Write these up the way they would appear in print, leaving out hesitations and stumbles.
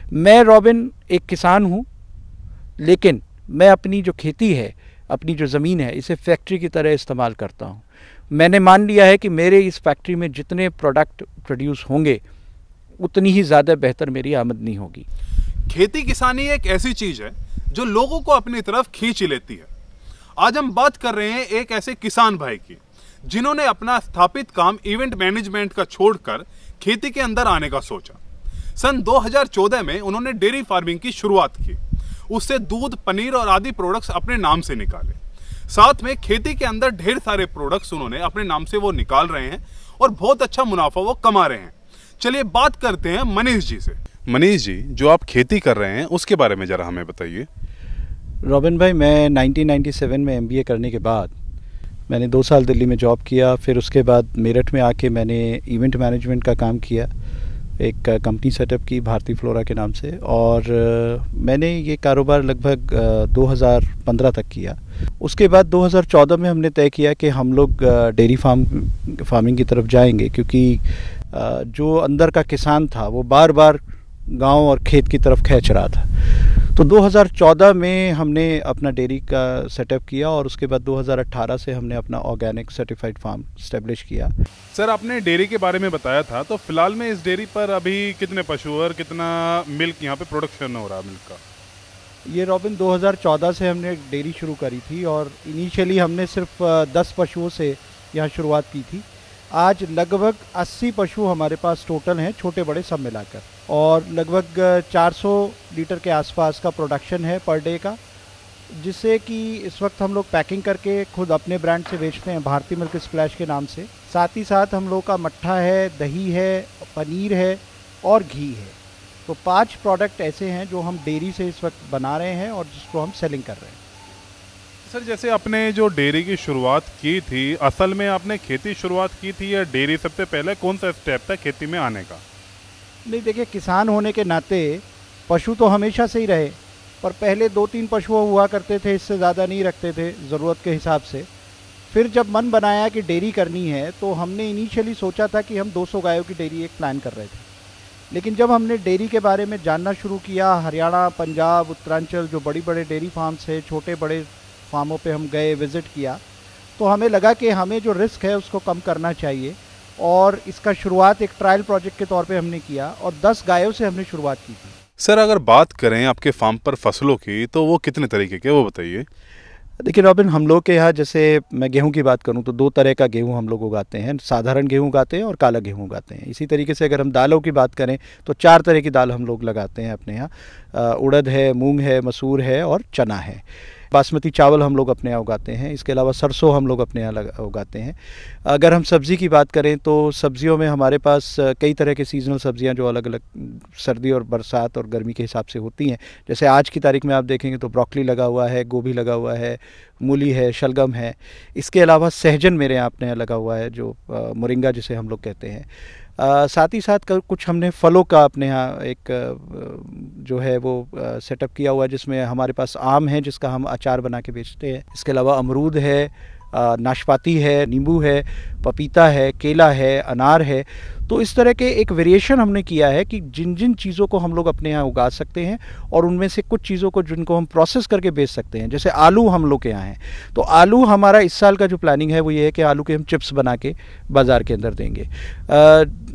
मैं रॉबिन एक किसान हूँ, लेकिन मैं अपनी जो खेती है, अपनी जो ज़मीन है, इसे फैक्ट्री की तरह इस्तेमाल करता हूँ। मैंने मान लिया है कि मेरे इस फैक्ट्री में जितने प्रोडक्ट प्रोड्यूस होंगे उतनी ही ज़्यादा बेहतर मेरी आमदनी होगी। खेती किसानी एक ऐसी चीज़ है जो लोगों को अपनी तरफ खींच लेती है। आज हम बात कर रहे हैं एक ऐसे किसान भाई की जिन्होंने अपना स्थापित काम इवेंट मैनेजमेंट का छोड़कर खेती के अंदर आने का सोचा। सन 2014 में उन्होंने डेयरी फार्मिंग की शुरुआत की। उससे दूध, पनीर और आदि प्रोडक्ट्स अपने नाम से निकाले। साथ में खेती के अंदर ढेर सारे प्रोडक्ट्स उन्होंने अपने नाम से वो निकाल रहे हैं और बहुत अच्छा मुनाफा वो कमा रहे हैं। चलिए बात करते हैं मनीष जी से। मनीष जी, जो आप खेती कर रहे हैं उसके बारे में ज़रा हमें बताइए। रॉबिन भाई, मैं 1997 में MBA करने के बाद मैंने 2 साल दिल्ली में जॉब किया। फिर उसके बाद मेरठ में आके मैंने इवेंट मैनेजमेंट का काम किया। एक कंपनी सेटअप की भारती फ्लोरा के नाम से, और मैंने ये कारोबार लगभग 2015 तक किया। उसके बाद 2014 में हमने तय किया कि हम लोग डेयरी फार्मिंग की तरफ जाएंगे, क्योंकि जो अंदर का किसान था वो बार बार गांव और खेत की तरफ खींच रहा था। तो 2014 में हमने अपना डेयरी का सेटअप किया और उसके बाद 2018 से हमने अपना ऑर्गेनिक सर्टिफाइड फार्म स्टैब्लिश किया। सर, आपने डेयरी के बारे में बताया था, तो फिलहाल में इस डेयरी पर अभी कितने पशु और कितना मिल्क यहाँ पे प्रोडक्शन हो रहा है मिल्क का? ये रॉबिन 2014 से हमने डेयरी शुरू करी थी और इनिशियली हमने सिर्फ 10 पशुओं से यहाँ शुरुआत की थी। आज लगभग 80 पशु हमारे पास टोटल हैं, छोटे बड़े सब मिलाकर, और लगभग 400 लीटर के आसपास का प्रोडक्शन है पर डे का, जिससे कि इस वक्त हम लोग पैकिंग करके खुद अपने ब्रांड से बेचते हैं, भारती मिल्क स्प्लैश के नाम से। साथ ही साथ हम लोग का मट्ठा है, दही है, पनीर है और घी है। तो 5 प्रोडक्ट ऐसे हैं जो हम डेयरी से इस वक्त बना रहे हैं और जिसको हम सेलिंग कर रहे हैं। सर, जैसे आपने जो डेयरी की शुरुआत की थी, असल में आपने खेती शुरुआत की थी या डेयरी सबसे पहले कौन सा स्टेप था खेती में आने का? नहीं, देखिए, किसान होने के नाते पशु तो हमेशा से ही रहे, पर पहले 2-3 पशु हुआ करते थे, इससे ज़्यादा नहीं रखते थे ज़रूरत के हिसाब से। फिर जब मन बनाया कि डेयरी करनी है, तो हमने इनिशियली सोचा था कि हम 200 गायों की डेयरी एक प्लान कर रहे थे। लेकिन जब हमने डेयरी के बारे में जानना शुरू किया, हरियाणा, पंजाब, उत्तरांचल, जो बड़ी बड़े डेयरी फार्म्स है, छोटे बड़े फार्मों पे हम गए, विज़िट किया, तो हमें लगा कि हमें जो रिस्क है उसको कम करना चाहिए, और इसका शुरुआत एक ट्रायल प्रोजेक्ट के तौर पे हमने किया और 10 गायों से हमने शुरुआत की थी। सर, अगर बात करें आपके फार्म पर फसलों की, तो वो कितने तरीके के, वो बताइए। देखिए रॉबिन, हम लोग के यहाँ, जैसे मैं गेहूं की बात करूं तो 2 तरह का गेहूं हम लोग उगाते हैं। साधारण गेहूं उगाते हैं और काला गेहूं उगाते हैं। इसी तरीके से अगर हम दालों की बात करें तो 4 तरह की दाल हम लोग लगाते हैं अपने यहाँ। उड़द है, मूंग है, मसूर है और चना है। बासमती चावल हम लोग अपने यहाँ उगाते हैं। इसके अलावा सरसों हम लोग अपने यहाँ उगाते हैं। अगर हम सब्ज़ी की बात करें तो सब्ज़ियों में हमारे पास कई तरह के सीजनल सब्ज़ियाँ जो अलग अलग सर्दी और बरसात और गर्मी के हिसाब से होती हैं। जैसे आज की तारीख में आप देखेंगे तो ब्रोकली लगा हुआ है, गोभी लगा हुआ है, मूली है, शलगम है। इसके अलावा सहजन मेरे यहाँ अपने यहाँ लगा हुआ है, जो मोरिंगा जिसे हम लोग कहते हैं। साथ ही साथ कुछ हमने फलों का अपने यहाँ एक जो है वो सेटअप किया हुआ है, जिसमें हमारे पास आम है जिसका हम अचार बना के बेचते हैं। इसके अलावा अमरूद है, नाशपाती है, नींबू है, पपीता है, केला है, अनार है। तो इस तरह के एक वेरिएशन हमने किया है कि जिन जिन चीज़ों को हम लोग अपने यहाँ उगा सकते हैं और उनमें से कुछ चीज़ों को जिनको हम प्रोसेस करके बेच सकते हैं। जैसे आलू हम लोग के यहाँ हैं, तो आलू हमारा इस साल का जो प्लानिंग है वो ये है कि आलू के हम चिप्स बना के बाज़ार के अंदर देंगे।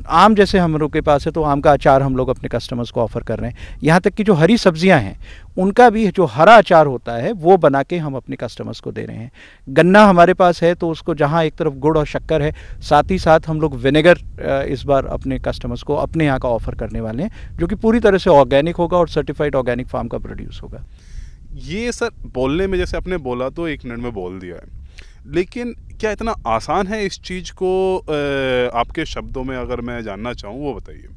आम जैसे हम लोग के पास है तो आम का अचार हम लोग अपने कस्टमर्स को ऑफ़र कर रहे हैं। यहाँ तक कि जो हरी सब्जियाँ हैं उनका भी जो हरा अचार होता है वो बना के हम अपने कस्टमर्स को दे रहे हैं। गन्ना हमारे पास है तो उसको जहाँ एक तरफ गुड़ और शक्कर है, साथ ही साथ हम लोग विनेगर इस बार अपने कस्टमर्स को अपने यहाँ का ऑफ़र करने वाले हैं, जो कि पूरी तरह से ऑर्गेनिक होगा और सर्टिफाइड ऑर्गेनिक फार्म का प्रोड्यूस होगा। ये सर बोलने में जैसे आपने बोला तो 1 मिनट में बोल दिया है, लेकिन क्या इतना आसान है इस चीज़ को आपके शब्दों में अगर मैं जानना चाहूँ वो बताइए।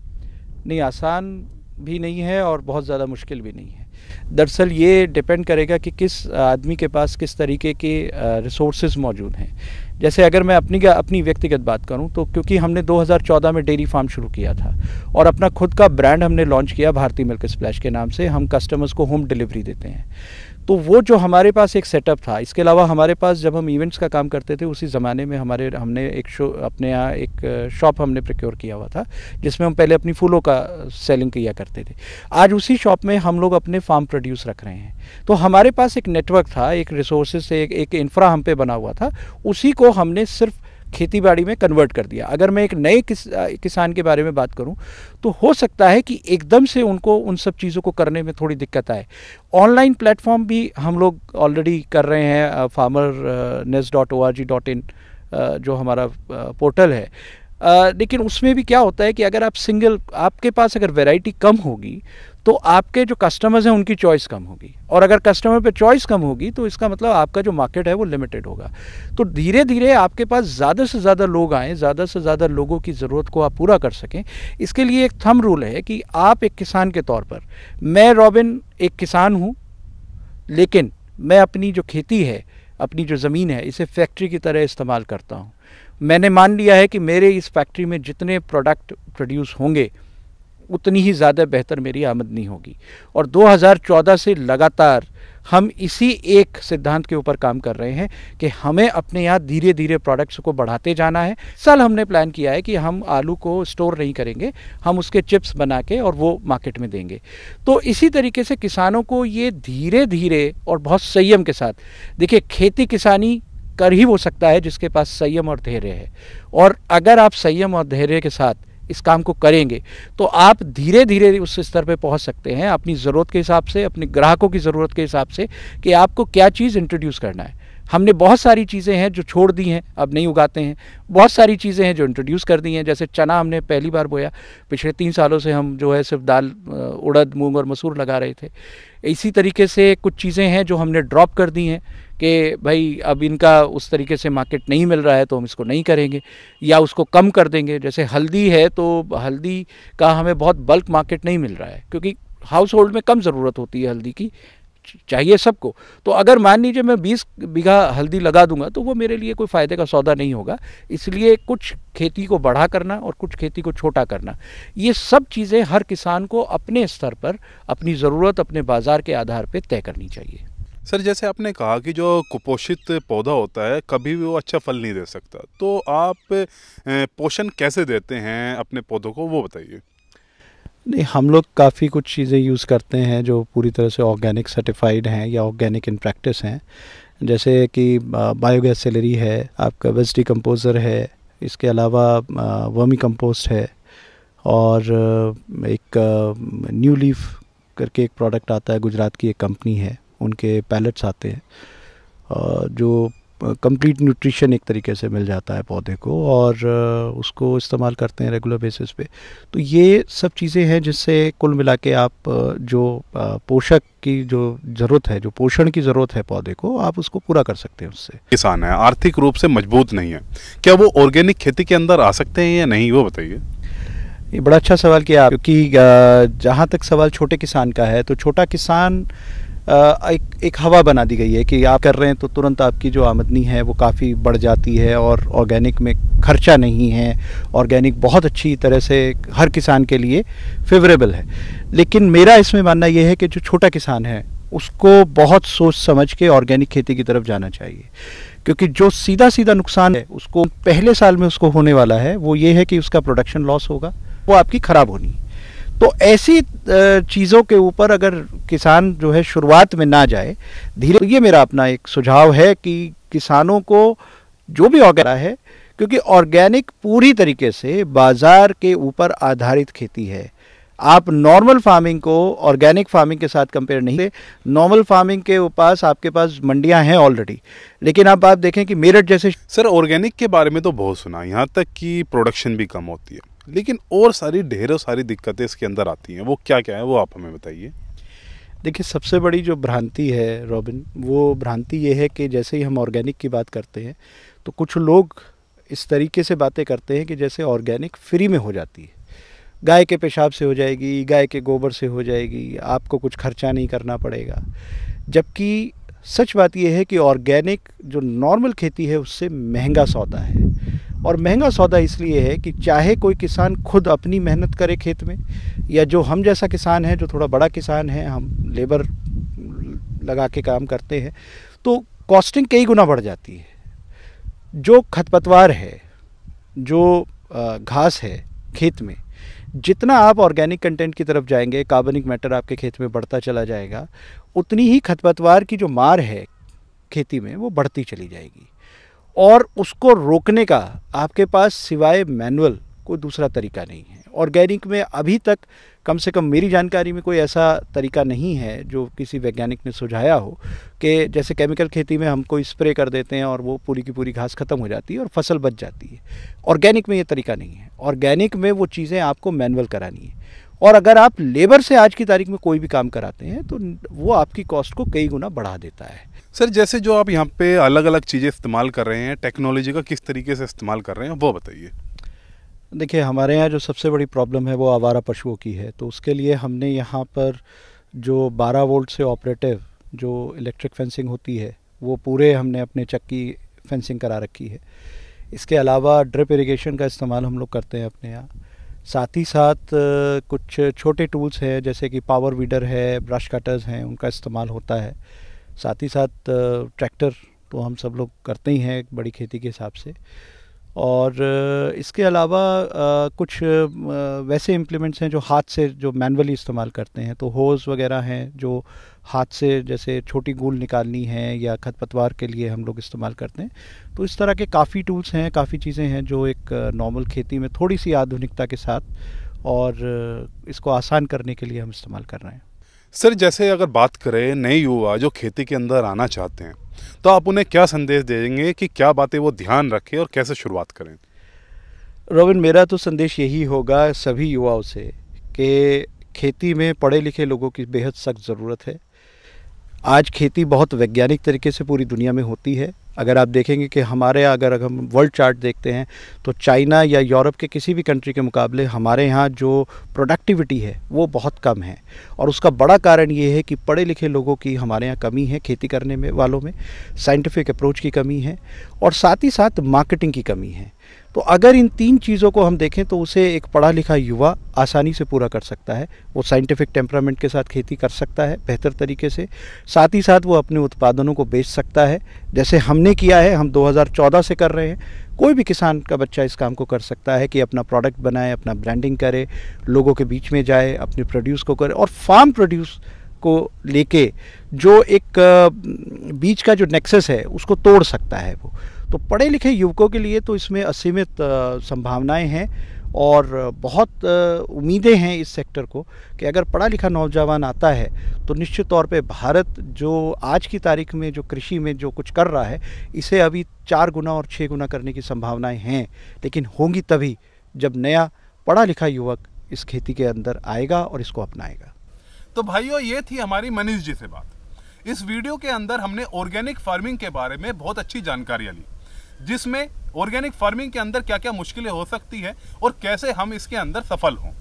नहीं, आसान भी नहीं है और बहुत ज़्यादा मुश्किल भी नहीं है। दरअसल ये डिपेंड करेगा कि किस आदमी के पास किस तरीके के रिसोर्सेज मौजूद हैं। जैसे अगर मैं अपनी व्यक्तिगत बात करूं तो क्योंकि हमने 2014 में डेयरी फार्म शुरू किया था और अपना खुद का ब्रांड हमने लॉन्च किया भारती मिल्क स्प्लैश के नाम से, हम कस्टमर्स को होम डिलीवरी देते हैं। तो वो जो हमारे पास एक सेटअप था, इसके अलावा हमारे पास जब हम इवेंट्स का काम करते थे उसी ज़माने में हमने एक अपने यहाँ एक शॉप हमने प्रोक्योर किया हुआ था जिसमें हम पहले अपनी फूलों का सेलिंग किया करते थे। आज उसी शॉप में हम लोग अपने फार्म प्रोड्यूस रख रहे हैं। तो हमारे पास एक नेटवर्क था, एक रिसोर्सेज से एक इंफ्रा हम पे बना हुआ था, उसी को हमने सिर्फ खेती बाड़ी में कन्वर्ट कर दिया। अगर मैं एक नए किसान के बारे में बात करूं तो हो सकता है कि एकदम से उनको उन सब चीज़ों को करने में थोड़ी दिक्कत आए। ऑनलाइन प्लेटफॉर्म भी हम लोग ऑलरेडी कर रहे हैं, farmernest.org.in जो हमारा पोर्टल है। लेकिन उसमें भी क्या होता है कि अगर आपके पास अगर वैरायटी कम होगी तो आपके जो कस्टमर्स हैं उनकी चॉइस कम होगी, और अगर कस्टमर पे चॉइस कम होगी तो इसका मतलब आपका जो मार्केट है वो लिमिटेड होगा। तो धीरे धीरे आपके पास ज़्यादा से ज़्यादा लोग आएँ, ज़्यादा से ज़्यादा लोगों की ज़रूरत को आप पूरा कर सकें, इसके लिए एक थंब रूल है कि आप एक किसान के तौर पर, मैं रॉबिन एक किसान हूँ, लेकिन मैं अपनी जो खेती है, अपनी जो ज़मीन है, इसे फैक्ट्री की तरह इस्तेमाल करता हूँ। मैंने मान लिया है कि मेरे इस फैक्ट्री में जितने प्रोडक्ट प्रोड्यूस होंगे उतनी ही ज़्यादा बेहतर मेरी आमदनी होगी। और 2014 से लगातार हम इसी एक सिद्धांत के ऊपर काम कर रहे हैं कि हमें अपने यहाँ धीरे धीरे प्रोडक्ट्स को बढ़ाते जाना है। साल हमने प्लान किया है कि हम आलू को स्टोर नहीं करेंगे, हम उसके चिप्स बना के और वो मार्केट में देंगे। तो इसी तरीके से किसानों को ये धीरे धीरे और बहुत संयम के साथ, देखिए खेती किसानी कर ही वो सकता है जिसके पास संयम और धैर्य है, और अगर आप संयम और धैर्य के साथ इस काम को करेंगे तो आप धीरे धीरे उस स्तर पे पहुंच सकते हैं, अपनी ज़रूरत के हिसाब से, अपने ग्राहकों की ज़रूरत के हिसाब से, कि आपको क्या चीज़ इंट्रोड्यूस करना है। हमने बहुत सारी चीज़ें हैं जो छोड़ दी हैं, अब नहीं उगाते हैं, बहुत सारी चीज़ें हैं जो इंट्रोड्यूस कर दी हैं। जैसे चना हमने पहली बार बोया, पिछले 3 सालों से हम जो है सिर्फ दाल, उड़द, मूंग और मसूर लगा रहे थे। इसी तरीके से कुछ चीज़ें हैं जो हमने ड्रॉप कर दी हैं कि भाई अब इनका उस तरीके से मार्केट नहीं मिल रहा है तो हम इसको नहीं करेंगे या उसको कम कर देंगे। जैसे हल्दी है तो हल्दी का हमें बहुत बल्क मार्केट नहीं मिल रहा है, क्योंकि हाउस होल्ड में कम ज़रूरत होती है हल्दी की, चाहिए सबको। तो अगर मान लीजिए मैं 20 बीघा हल्दी लगा दूंगा तो वो मेरे लिए कोई फ़ायदे का सौदा नहीं होगा। इसलिए कुछ खेती को बड़ा करना और कुछ खेती को छोटा करना, ये सब चीज़ें हर किसान को अपने स्तर पर अपनी ज़रूरत, अपने बाज़ार के आधार पर तय करनी चाहिए। सर, जैसे आपने कहा कि जो कुपोषित पौधा होता है कभी भी वो अच्छा फल नहीं दे सकता, तो आप पोषण कैसे देते हैं अपने पौधों को, वो बताइए। नहीं, हम लोग काफ़ी कुछ चीज़ें यूज़ करते हैं जो पूरी तरह से ऑर्गेनिक सर्टिफाइड हैं या ऑर्गेनिक इन प्रैक्टिस हैं। जैसे कि बायोगैस सेलरी है, आपका वेस्ट डिकम्पोज़र है, इसके अलावा वर्मी कंपोस्ट है, और एक न्यू लीफ करके एक प्रोडक्ट आता है, गुजरात की एक कंपनी है, उनके पैलेट्स आते हैं जो कंप्लीट न्यूट्रिशन एक तरीके से मिल जाता है पौधे को, और उसको इस्तेमाल करते हैं रेगुलर बेसिस पे। तो ये सब चीज़ें हैं जिससे कुल मिला के आप जो पोषक की जो ज़रूरत है, जो पोषण की ज़रूरत है पौधे को, आप उसको पूरा कर सकते हैं उससे। किसान है, आर्थिक रूप से मजबूत नहीं है, क्या वो ऑर्गेनिक खेती के अंदर आ सकते हैं या नहीं, वो बताइए। ये बड़ा अच्छा सवाल किया, क्योंकि जहाँ तक सवाल छोटे किसान का है, तो छोटा किसान एक हवा बना दी गई है कि आप कर रहे हैं तो तुरंत आपकी जो आमदनी है वो काफ़ी बढ़ जाती है, और ऑर्गेनिक में खर्चा नहीं है, ऑर्गेनिक बहुत अच्छी तरह से हर किसान के लिए फेवरेबल है। लेकिन मेरा इसमें मानना ये है कि जो छोटा किसान है उसको बहुत सोच समझ के ऑर्गेनिक खेती की तरफ जाना चाहिए, क्योंकि जो सीधा सीधा नुकसान है उसको पहले साल में उसको होने वाला है वो ये है कि उसका प्रोडक्शन लॉस होगा, वो आपकी ख़राब होनी। तो ऐसी चीज़ों के ऊपर अगर किसान जो है शुरुआत में ना जाए धीरे, ये मेरा अपना एक सुझाव है कि किसानों को जो भी ऑर्गेनिक है, क्योंकि ऑर्गेनिक पूरी तरीके से बाज़ार के ऊपर आधारित खेती है। आप नॉर्मल फार्मिंग को ऑर्गेनिक फार्मिंग के साथ कंपेयर नहीं करें। नॉर्मल फार्मिंग के आपके पास मंडियां हैं ऑलरेडी, लेकिन अब आप देखें कि मेरठ जैसे। सर, ऑर्गेनिक के बारे में तो बहुत सुना, यहाँ तक कि प्रोडक्शन भी कम होती है, लेकिन और ढेरों सारी दिक्कतें इसके अंदर आती हैं, वो क्या क्या है, वो आप हमें बताइए। देखिए, सबसे बड़ी जो भ्रांति है रॉबिन, वो भ्रांति ये है कि जैसे ही हम ऑर्गेनिक की बात करते हैं तो कुछ लोग इस तरीके से बातें करते हैं कि जैसे ऑर्गेनिक फ्री में हो जाती है, गाय के पेशाब से हो जाएगी, गाय के गोबर से हो जाएगी, आपको कुछ खर्चा नहीं करना पड़ेगा। जबकि सच बात यह है कि ऑर्गेनिक जो नॉर्मल खेती है उससे महंगा सौदा है, और महंगा सौदा इसलिए है कि चाहे कोई किसान खुद अपनी मेहनत करे खेत में, या जो हम जैसा किसान है जो थोड़ा बड़ा किसान है, हम लेबर लगा के काम करते हैं तो कॉस्टिंग कई गुना बढ़ जाती है। जो खरपतवार है, जो घास है खेत में, जितना आप ऑर्गेनिक कंटेंट की तरफ जाएंगे, कार्बनिक मैटर आपके खेत में बढ़ता चला जाएगा, उतनी ही खरपतवार की जो मार है खेती में वो बढ़ती चली जाएगी। और उसको रोकने का आपके पास सिवाय मैनुअल कोई दूसरा तरीका नहीं है। ऑर्गेनिक में अभी तक कम से कम मेरी जानकारी में कोई ऐसा तरीका नहीं है जो किसी वैज्ञानिक ने सुझाया हो कि जैसे केमिकल खेती में हम कोई स्प्रे कर देते हैं और वो पूरी की पूरी घास ख़त्म हो जाती है और फसल बच जाती है। ऑर्गेनिक में ये तरीका नहीं है। ऑर्गेनिक में वो चीज़ें आपको मैनुअल करानी है, और अगर आप लेबर से आज की तारीख में कोई भी काम कराते हैं तो वो आपकी कॉस्ट को कई गुना बढ़ा देता है। सर, जैसे जो आप यहाँ पे अलग अलग चीज़ें इस्तेमाल कर रहे हैं, टेक्नोलॉजी का किस तरीके से इस्तेमाल कर रहे हैं वो बताइए। देखिए, हमारे यहाँ जो सबसे बड़ी प्रॉब्लम है वो आवारा पशुओं की है। तो उसके लिए हमने यहाँ पर जो 12 वोल्ट से ऑपरेटिव जो इलेक्ट्रिक फेंसिंग होती है वो पूरे हमने अपने चक्की फेंसिंग करा रखी है। इसके अलावा ड्रिप इरिगेशन का इस्तेमाल हम लोग करते हैं अपने यहाँ। साथ ही साथ कुछ छोटे टूल्स हैं जैसे कि पावर वीडर है, ब्रश कटर्स हैं, उनका इस्तेमाल होता है। साथ ही साथ ट्रैक्टर तो हम सब लोग करते ही हैं एक बड़ी खेती के हिसाब से। और इसके अलावा कुछ वैसे इम्प्लीमेंट्स हैं जो हाथ से जो मैनुअली इस्तेमाल करते हैं। तो होज़ वगैरह हैं जो हाथ से जैसे छोटी गूल निकालनी है या खरपतवार के लिए हम लोग इस्तेमाल करते हैं। तो इस तरह के काफ़ी टूल्स हैं, काफ़ी चीज़ें हैं जो एक नॉर्मल खेती में थोड़ी सी आधुनिकता के साथ और इसको आसान करने के लिए हम इस्तेमाल कर रहे हैं। सर, जैसे अगर बात करें नए युवा जो खेती के अंदर आना चाहते हैं तो आप उन्हें क्या संदेश देंगे कि क्या बातें वो ध्यान रखें और कैसे शुरुआत करें? रोबिन, मेरा तो संदेश यही होगा सभी युवाओं से कि खेती में पढ़े लिखे लोगों की बेहद सख्त ज़रूरत है। आज खेती बहुत वैज्ञानिक तरीके से पूरी दुनिया में होती है। अगर आप देखेंगे कि हमारे अगर हम वर्ल्ड चार्ट देखते हैं तो चाइना या यूरोप के किसी भी कंट्री के मुकाबले हमारे यहाँ जो प्रोडक्टिविटी है वो बहुत कम है। और उसका बड़ा कारण ये है कि पढ़े लिखे लोगों की हमारे यहाँ कमी है, खेती करने में वालों में साइंटिफिक अप्रोच की कमी है और साथ ही साथ मार्केटिंग की कमी है। तो अगर इन 3 चीज़ों को हम देखें तो उसे एक पढ़ा लिखा युवा आसानी से पूरा कर सकता है। वो साइंटिफिक टेम्परामेंट के साथ खेती कर सकता है बेहतर तरीके से। साथ ही साथ वो अपने उत्पादनों को बेच सकता है जैसे हमने किया है, हम 2014 से कर रहे हैं। कोई भी किसान का बच्चा इस काम को कर सकता है कि अपना प्रोडक्ट बनाए, अपना ब्रांडिंग करे, लोगों के बीच में जाए, अपने प्रोड्यूस को करे और फार्म प्रोड्यूस को लेके जो एक बीच का जो नेक्सस है उसको तोड़ सकता है वो। तो पढ़े लिखे युवकों के लिए तो इसमें असीमित संभावनाएं हैं और बहुत उम्मीदें हैं इस सेक्टर को कि अगर पढ़ा लिखा नौजवान आता है तो निश्चित तौर पे भारत जो आज की तारीख में जो कृषि में जो कुछ कर रहा है इसे अभी 4 गुना और 6 गुना करने की संभावनाएं हैं, लेकिन होंगी तभी जब नया पढ़ा लिखा युवक इस खेती के अंदर आएगा और इसको अपनाएगा। तो भाइयों, ये थी हमारी मनीष जी से बात। इस वीडियो के अंदर हमने ऑर्गेनिक फार्मिंग के बारे में बहुत अच्छी जानकारियां ली, जिसमें ऑर्गेनिक फार्मिंग के अंदर क्या क्या मुश्किलें हो सकती है और कैसे हम इसके अंदर सफल हों।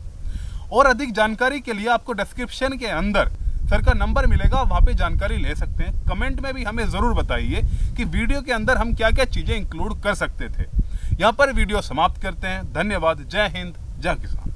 और अधिक जानकारी के लिए आपको डिस्क्रिप्शन के अंदर सर का नंबर मिलेगा, वहां पे जानकारी ले सकते हैं। कमेंट में भी हमें जरूर बताइए कि वीडियो के अंदर हम क्या क्या चीजें इंक्लूड कर सकते थे। यहाँ पर वीडियो समाप्त करते हैं। धन्यवाद। जय हिंद, जय किसान।